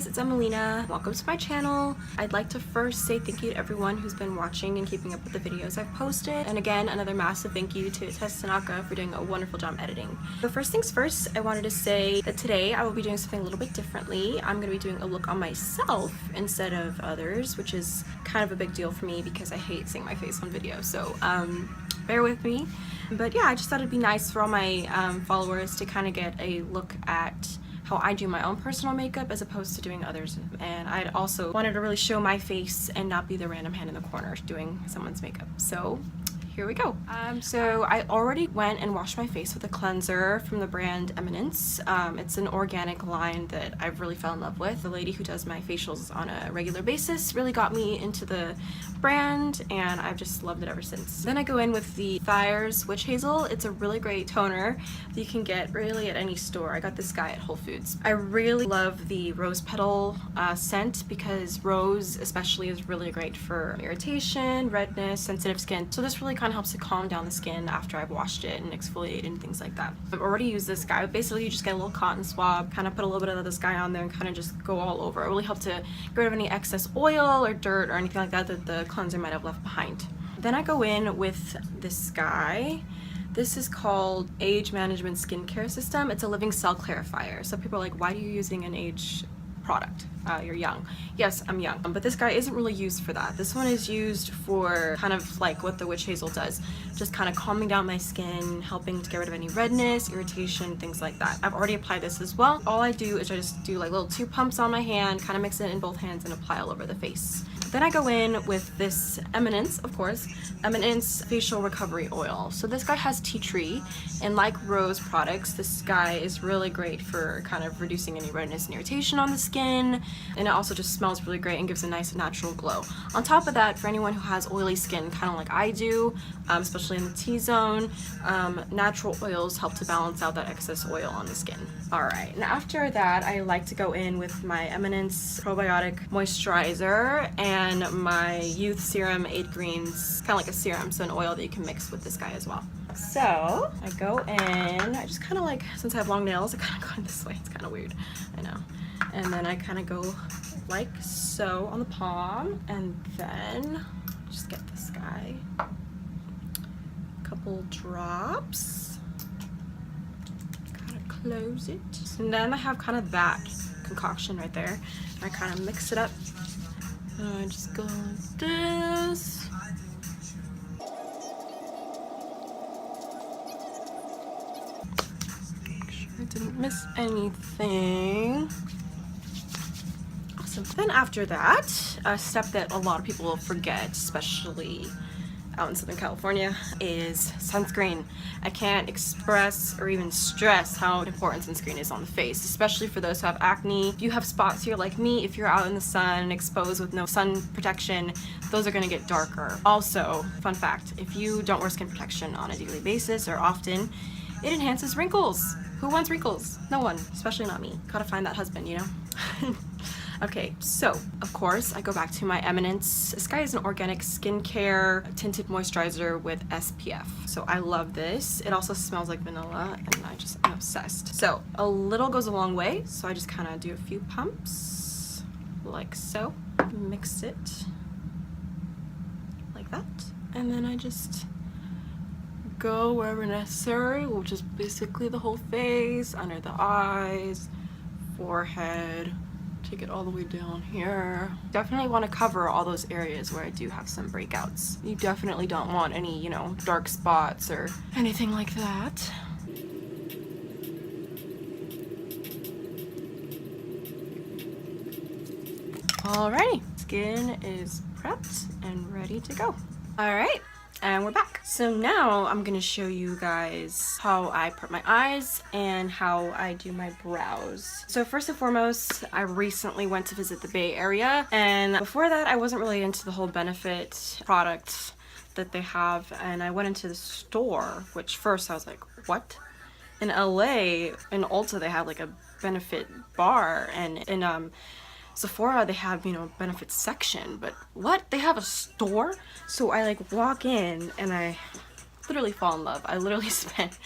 it's Emelina. Welcome to my channel. I'd like to first say thank you to everyone who's been watching and keeping up with the videos I've posted. And again, another massive thank you to Tess Tanaka for doing a wonderful job editing. So first things first, I wanted to say that today I will be doing something a little bit differently. I'm going to be doing a look on myself instead of others, which is kind of a big deal for me because I hate seeing my face on video. So bear with me. But yeah, I just thought it'd be nice for all my followers to kind of get a look at how I do my own personal makeup as opposed to doing others. And I'd also wanted to really show my face and not be the random hand in the corner doing someone's makeup. So here we go. So I already went and washed my face with a cleanser from the brand Eminence. It's an organic line that I've really fell in love with. The lady who does my facials on a regular basis really got me into the brand, and I've just loved it ever since. Then I go in with the Thiers Witch Hazel. It's a really great toner that you can get really at any store. I got this guy at Whole Foods. I really love the rose petal scent because rose especially is really great for irritation, redness, sensitive skin. So this really kind of helps to calm down the skin after I've washed it and exfoliated and things like that. I've already used this guy. Basically, you just get a little cotton swab, kind of put a little bit of this guy on there and kind of just go all over. It really helps to get rid of any excess oil or dirt or anything like that that the cleanser might have left behind. Then I go in with this guy. This is called Age Management Skincare System. It's a living cell clarifier. So people are like, why are you using an age product? You're young. Yes, I'm young, but this guy isn't really used for that. This one is used for kind of like what the Witch Hazel does, just kind of calming down my skin, helping to get rid of any redness, irritation, things like that. I've already applied this as well. All I do is I just do like little 2 pumps on my hand, kind of mix it in both hands and apply all over the face. Then I go in with this Eminence, of course, Eminence Facial Recovery Oil. So this guy has tea tree, and like rose products, this guy is really great for kind of reducing any redness and irritation on the skin, and it also just smells really great and gives a nice natural glow. On top of that, for anyone who has oily skin, kind of like I do, especially in the T-zone, natural oils help to balance out that excess oil on the skin. Alright, and after that, I like to go in with my Eminence Probiotic Moisturizer and my Youth Serum 8 Greens, kind of like a serum, so an oil that you can mix with this guy as well. So I go in, I just kind of like, since I have long nails, I kind of go in this way. It's kind of weird, I know. And then I kind of go like so on the palm, and then just get this guy, a couple drops, kind of close it. And then I have kind of that concoction right there. I kind of mix it up. And I just go like this. Make sure I didn't miss anything. Awesome. Then after that, a step that a lot of people will forget, especially out in Southern California, is sunscreen. I can't express or even stress how important sunscreen is on the face, especially for those who have acne. If you have spots here like me, if you're out in the sun exposed with no sun protection, those are going to get darker. Also, fun fact, if you don't wear skin protection on a daily basis or often, it enhances wrinkles. Who wants wrinkles? No one, especially not me. Gotta find that husband, you know? Okay, so of course I go back to my Eminence. This guy is an organic skincare tinted moisturizer with SPF. So I love this. It also smells like vanilla, and I'm obsessed. So a little goes a long way. So I just kind of do a few pumps like so. Mix it like that. And then I just go wherever necessary, which is basically the whole face, under the eyes, forehead. Take it all the way down here. Definitely want to cover all those areas where I do have some breakouts. You definitely don't want any, you know, dark spots or anything like that. Alrighty, skin is prepped and ready to go. Alright, and we're back. So now I'm gonna show you guys how I prep my eyes and how I do my brows. So first and foremost, I recently went to visit the Bay Area, and before that I wasn't really into the whole Benefit product that they have, and I went into the store, which first I was like, what? In LA, in Ulta, they have like a Benefit bar, and in Sephora they have, you know, Benefit section, but what? They have a store? So I like walk in and I literally fall in love. I literally spent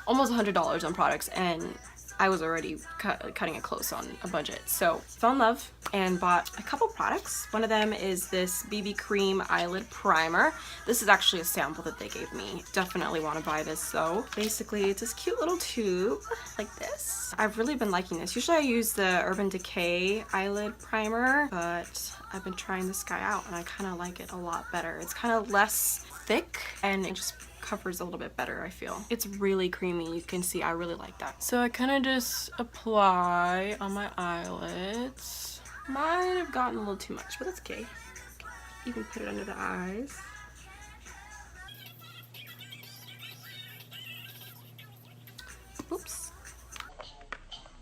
almost $100 on products, and I was already cutting it close on a budget. So fell in love and bought a couple products. One of them is this BB Cream Eyelid Primer. This is actually a sample that they gave me. Definitely want to buy this though. Basically, it's this cute little tube like this. I've really been liking this. Usually I use the Urban Decay Eyelid Primer, but I've been trying this guy out and I kind of like it a lot better. It's kind of less thick and it just covers a little bit better, I feel. It's really creamy. You can see I really like that. So I kind of just apply on my eyelids. Might have gotten a little too much, but that's okay. You can put it under the eyes. Oops.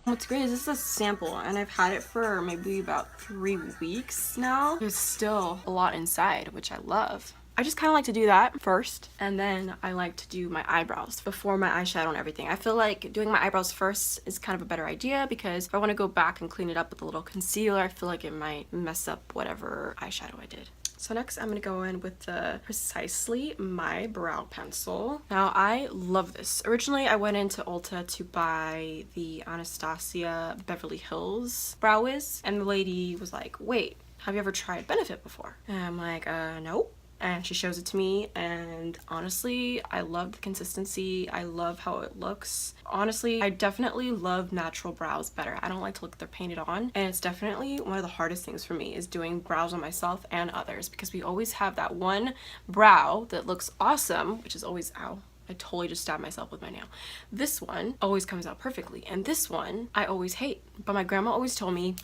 What's great is this is a sample and I've had it for maybe about 3 weeks now. There's still a lot inside, which I love. I just kind of like to do that first, and then I like to do my eyebrows before my eyeshadow and everything. I feel like doing my eyebrows first is kind of a better idea because if I want to go back and clean it up with a little concealer, I feel like it might mess up whatever eyeshadow I did. So next I'm going to go in with the Precisely My Brow Pencil. Now I love this. Originally I went into Ulta to buy the Anastasia Beverly Hills Brow Wiz, and the lady was like, wait, have you ever tried Benefit before? And I'm like, nope. And she shows it to me, and honestly I love the consistency. I love how it looks. Honestly, I definitely love natural brows better. I don't like to look at they're painted on, and it's definitely one of the hardest things for me is doing brows on myself and others, because we always have that one brow that looks awesome, which is always, ow, I totally just stabbed myself with my nail. This one always comes out perfectly, and this one I always hate. But my grandma always told me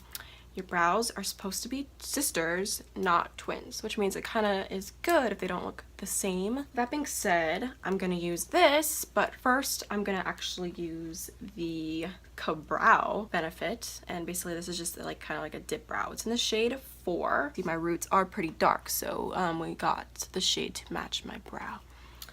your brows are supposed to be sisters, not twins, which means it kind of is good if they don't look the same. That being said, I'm gonna use this, but first I'm gonna actually use the Ka-Brow Benefit, and basically this is just like kind of like a dip brow. It's in the shade 4. See, my roots are pretty dark, so we got the shade to match my brow.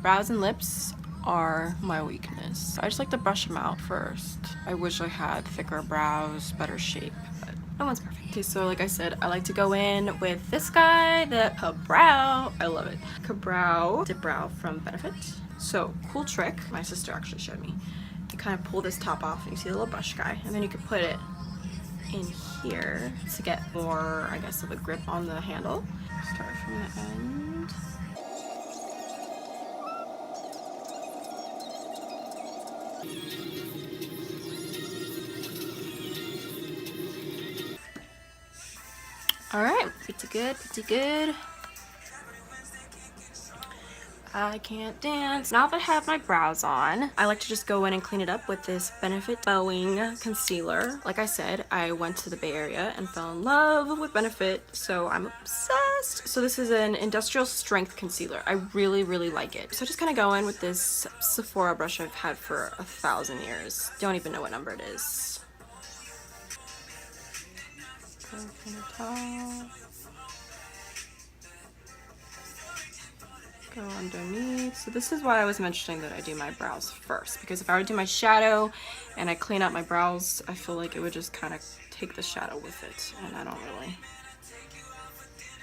Brows and lips are my weakness. I just like to brush them out first. I wish I had thicker brows, better shape, but no one's perfect. Okay, so like I said, I like to go in with this guy, the Ka-Brow. I love it. Ka-Brow Dip Brow from Benefit. So, cool trick. My sister actually showed me. You kind of pull this top off and you see the little brush guy, and then you can put it in here to get more, I guess, of a grip on the handle. Start from the end. Alright, pretty good, pretty good. I can't dance. Now that I have my brows on, I like to just go in and clean it up with this Benefit Bowing Concealer. Like I said, I went to the Bay Area and fell in love with Benefit, so I'm obsessed. So this is an industrial strength concealer. I really, really like it. So I just kind of go in with this Sephora brush I've had for 1,000 years. Don't even know what number it is. Go from the top. Go underneath. So this is why I was mentioning that I do my brows first, because if I were to do my shadow and I clean up my brows, I feel like it would just kind of take the shadow with it, and I don't really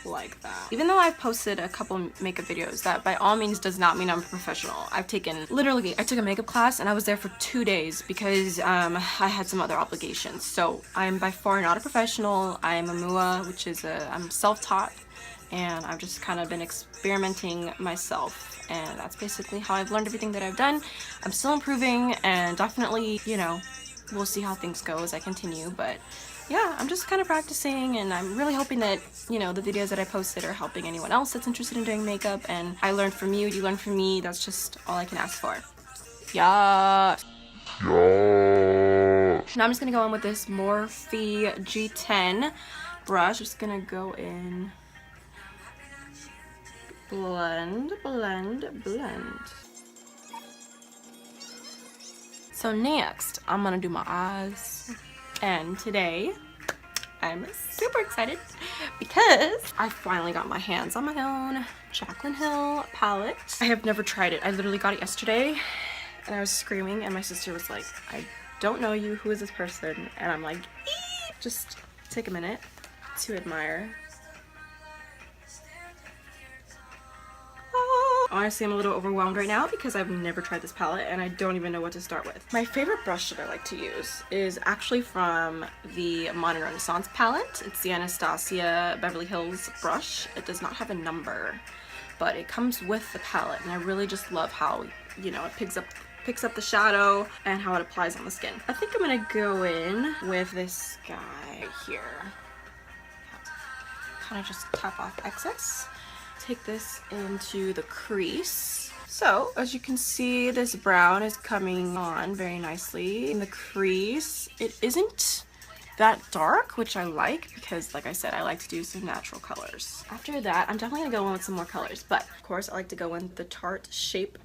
like that. Even though I've posted a couple makeup videos, that by all means does not mean I'm a professional. I've taken, literally, I took a makeup class and I was there for 2 days because I had some other obligations. So I'm by far not a professional. I'm a MUA, which is I'm self-taught, and I've just kind of been experimenting myself, and that's basically how I've learned everything that I've done. I'm still improving, and definitely, you know, we'll see how things go as I continue, but yeah, I'm just kind of practicing, and I'm really hoping that, you know, the videos that I posted are helping anyone else that's interested in doing makeup, and I learned from you, you learn from me. That's just all I can ask for. Yeah. Now I'm just gonna go in with this Morphe G10 brush. Just gonna go in, blend, blend, blend. So next, I'm gonna do my eyes. And today, I'm super excited because I finally got my hands on my own Jaclyn Hill palette. I have never tried it. I literally got it yesterday, and I was screaming, and my sister was like, I don't know you, who is this person? And I'm like, eee! Just take a minute to admire. Honestly, I'm a little overwhelmed right now because I've never tried this palette and I don't even know what to start with. My favorite brush that I like to use is actually from the Modern Renaissance palette. It's the Anastasia Beverly Hills brush. It does not have a number, but it comes with the palette, and I really just love how, you know, it picks up the shadow and how it applies on the skin. I think I'm gonna go in with this guy here. Kind of just tap off excess. Take this into the crease. So as you can see, this brown is coming on very nicely in the crease. It isn't that dark, which I like because, like I said, I like to do some natural colors. After that, I'm definitely gonna go in with some more colors, but of course I like to go in the Tarte Shape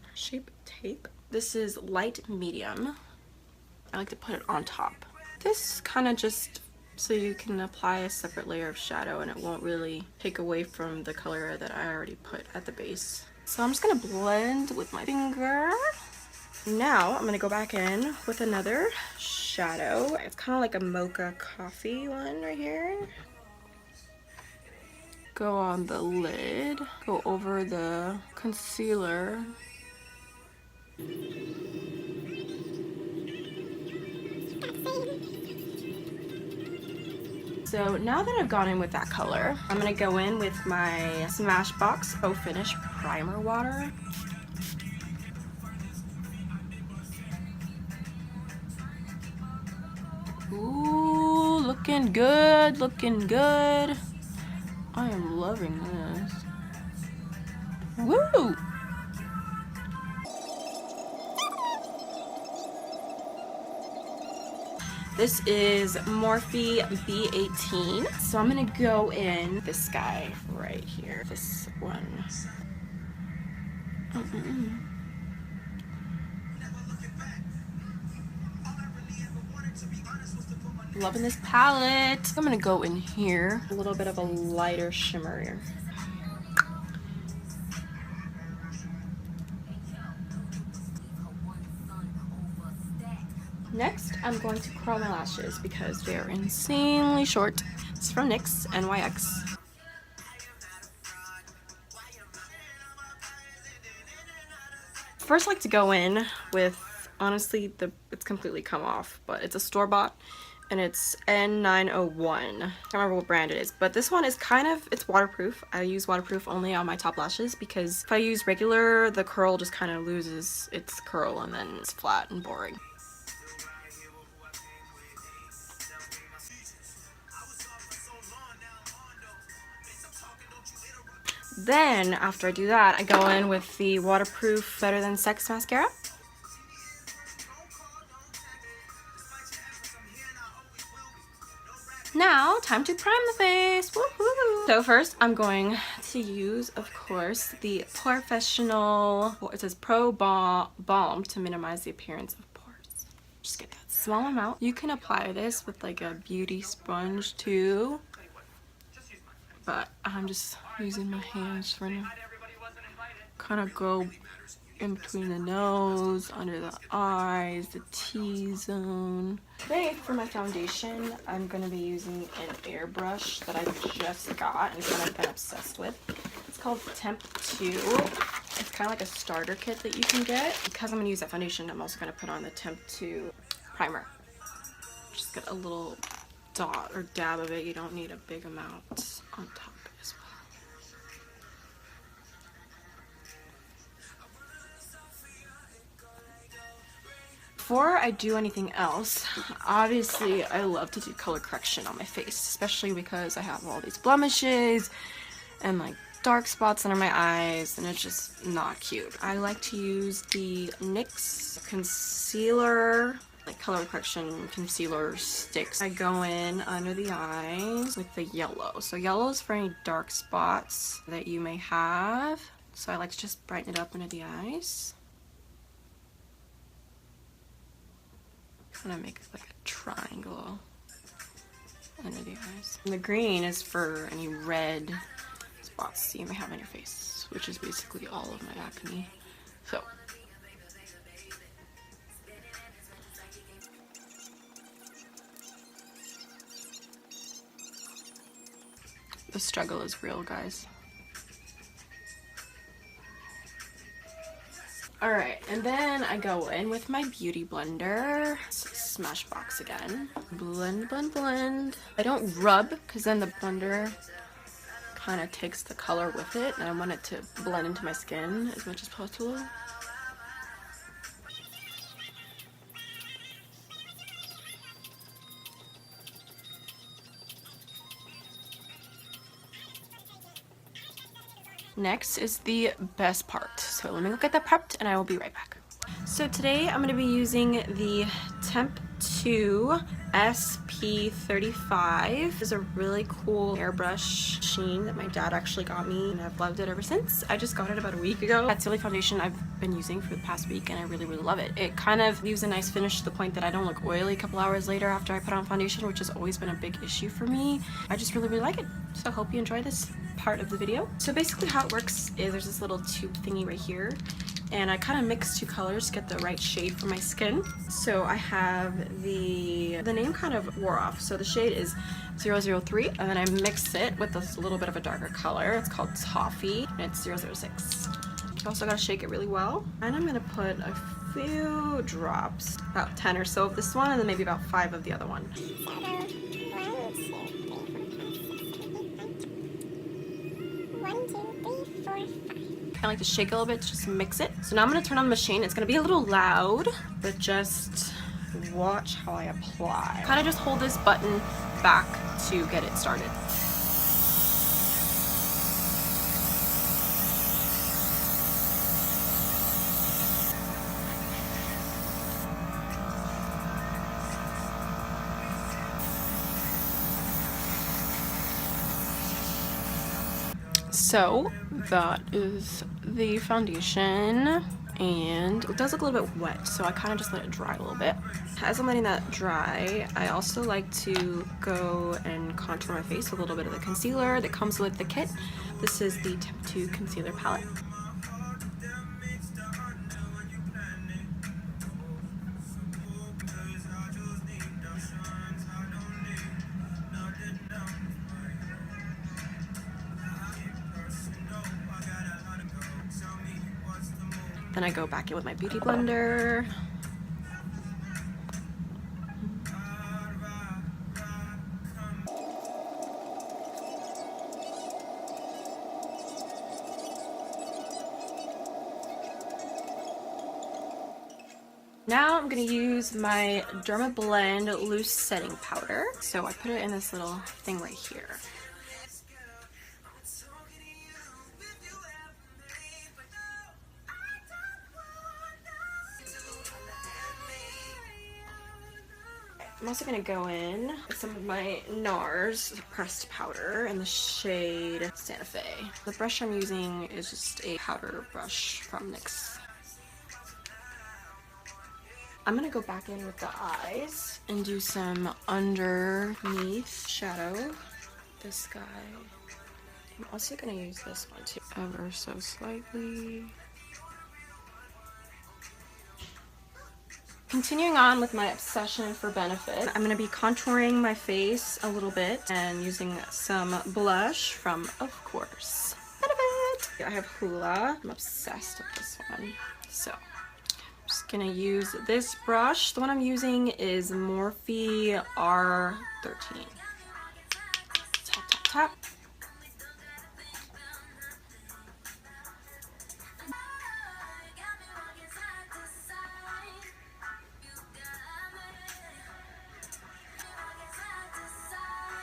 Tape. This is light medium. I like to put it on top. This kind of just so you can apply a separate layer of shadow and it won't really take away from the color that I already put at the base. So I'm just gonna blend with my finger. Now I'm gonna go back in with another shadow. It's kind of like a mocha coffee one right here. Go on the lid, go over the concealer. So now that I've gone in with that color, I'm gonna go in with my Smashbox Pro Finish Primer Water. Ooh, looking good, looking good. I am loving this. Woo! This is Morphe B18. So I'm gonna go in this guy right here. This one. Loving this palette. I'm gonna go in here. A little bit of a lighter shimmer. Next, I'm going to curl my lashes because they're insanely short. It's from NYX, NYX. First, I like to go in with, honestly, it's completely come off, but it's a store-bought, and it's N901. I can't remember what brand it is, but this one is it's waterproof. I use waterproof only on my top lashes because if I use regular, the curl just kind of loses its curl and then it's flat and boring. Then, after I do that, I go in with the waterproof Better Than Sex mascara. Now, time to prime the face. Woohoo! So first, I'm going to use, of course, the Professional, it says Pro Balm to minimize the appearance of pores. Just get that small amount. You can apply this with like a beauty sponge too, but I'm just using my hands for now. Kind of go in between the nose, under the eyes, the T-zone. Today, for my foundation, I'm going to be using an airbrush that I just got and kind of been obsessed with. It's called Temp 2. It's kind of like a starter kit that you can get. Because I'm going to use that foundation, I'm also going to put on the Temp 2 primer. Just get a little dot or dab of it. You don't need a big amount on top as well. Before I do anything else, obviously I love to do color correction on my face, especially because I have all these blemishes and like dark spots under my eyes and it's just not cute. I like to use the NYX concealer, like color correction concealer sticks. I go in under the eyes with the yellow. So yellow is for any dark spots that you may have. So I like to just brighten it up under the eyes. Kind of make like a triangle under the eyes. And the green is for any red spots you may have on your face, which is basically all of my acne. So the struggle is real, guys. Alright, and then I go in with my beauty blender. Smashbox again. Blend, blend, blend. I don't rub because then the blender kind of takes the color with it, and I want it to blend into my skin as much as possible. Next is the best part. So let me go get that prepped and I will be right back. So today I'm going to be using the Temp 2 SP35. This is a really cool airbrush sheen that my dad actually got me, and I've loved it ever since. I just got it about a week ago. That's the only foundation I've been using for the past week, and I really, really love it. It kind of leaves a nice finish to the point that I don't look oily a couple hours later after I put on foundation, which has always been a big issue for me. I just really, really like it. So I hope you enjoy this part of the video. So basically how it works is there's this little tube thingy right here, and I kind of mix two colors to get the right shade for my skin. So I have the name kind of wore off. So the shade is 003, and then I mix it with this little bit of a darker color. It's called Toffee, and it's 006. You also gotta shake it really well. And I'm gonna put a few drops, about 10 or so of this one, and then maybe about 5 of the other one. I like to shake it a little bit to just mix it. So now I'm going to turn on the machine. It's going to be a little loud, but just watch how I apply. Kind of just hold this button back to get it started. So that is the foundation, and it does look a little bit wet, so I kind of just let it dry a little bit. As I'm letting that dry, I also like to go and contour my face with a little bit of the concealer that comes with the kit. This is the Temp 2 concealer palette. Then I go back in with my beauty blender. Now I'm going to use my Derma Blend loose setting powder. So I put it in this little thing right here. I'm also going to go in with some of my NARS pressed powder in the shade Santa Fe. The brush I'm using is just a powder brush from NYX. I'm going to go back in with the eyes and do some underneath shadow. This guy. I'm also going to use this one too, ever so slightly. Continuing on with my obsession for benefit, I'm going to be contouring my face a little bit and using some blush from, of course, Benefit. I have Hoola. I'm obsessed with this one. So, I'm just going to use this brush. The one I'm using is Morphe R13. Tap, tap, tap.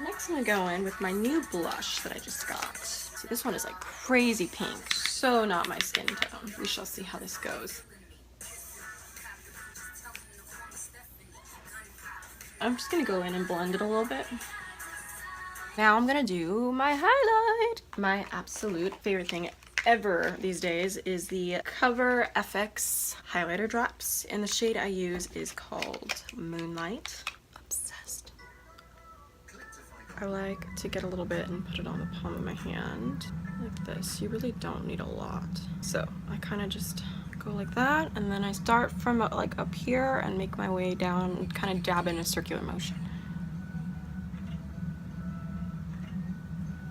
Next I'm going to go in with my new blush that I just got. See, this one is like crazy pink. So not my skin tone. We shall see how this goes. I'm just going to go in and blend it a little bit. Now I'm going to do my highlight. My absolute favorite thing ever these days is the Cover FX highlighter drops. And the shade I use is called Moonlight. Obsessed. I like to get a little bit and put it on the palm of my hand like this. You really don't need a lot. So I kind of just go like that, and then I start from like up here and make my way down and kind of dab in a circular motion.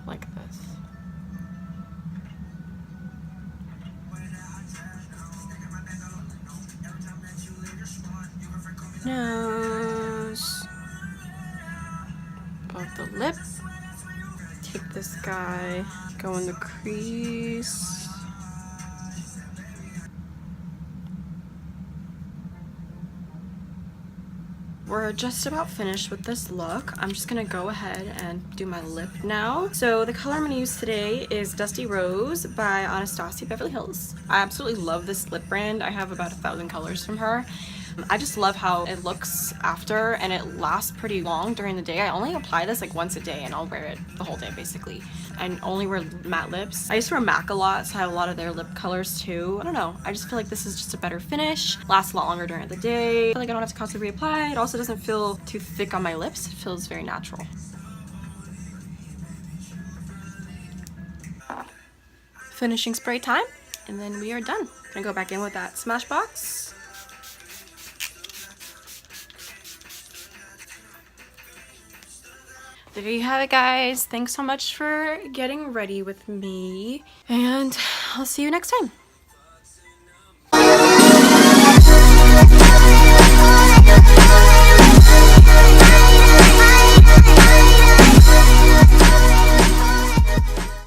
Like this. nose, above the lip. Take this guy, go in the crease. We're just about finished with this look. I'm just gonna go ahead and do my lip now. So the color I'm gonna use today is Dusty Rose by Anastasia Beverly Hills. I absolutely love this lip brand. I have about 1,000 colors from her. I just love how it looks after, and it lasts pretty long during the day. I only apply this like once a day and I'll wear it the whole day basically. I only wear matte lips. I used to wear MAC a lot, so I have a lot of their lip colors too. I don't know, I just feel like this is just a better finish. Lasts a lot longer during the day. I feel like I don't have to constantly reapply. It also doesn't feel too thick on my lips. It feels very natural. Finishing spray time, and then we are done. Gonna go back in with that Smashbox. There you have it, guys. Thanks so much for getting ready with me, and I'll see you next time.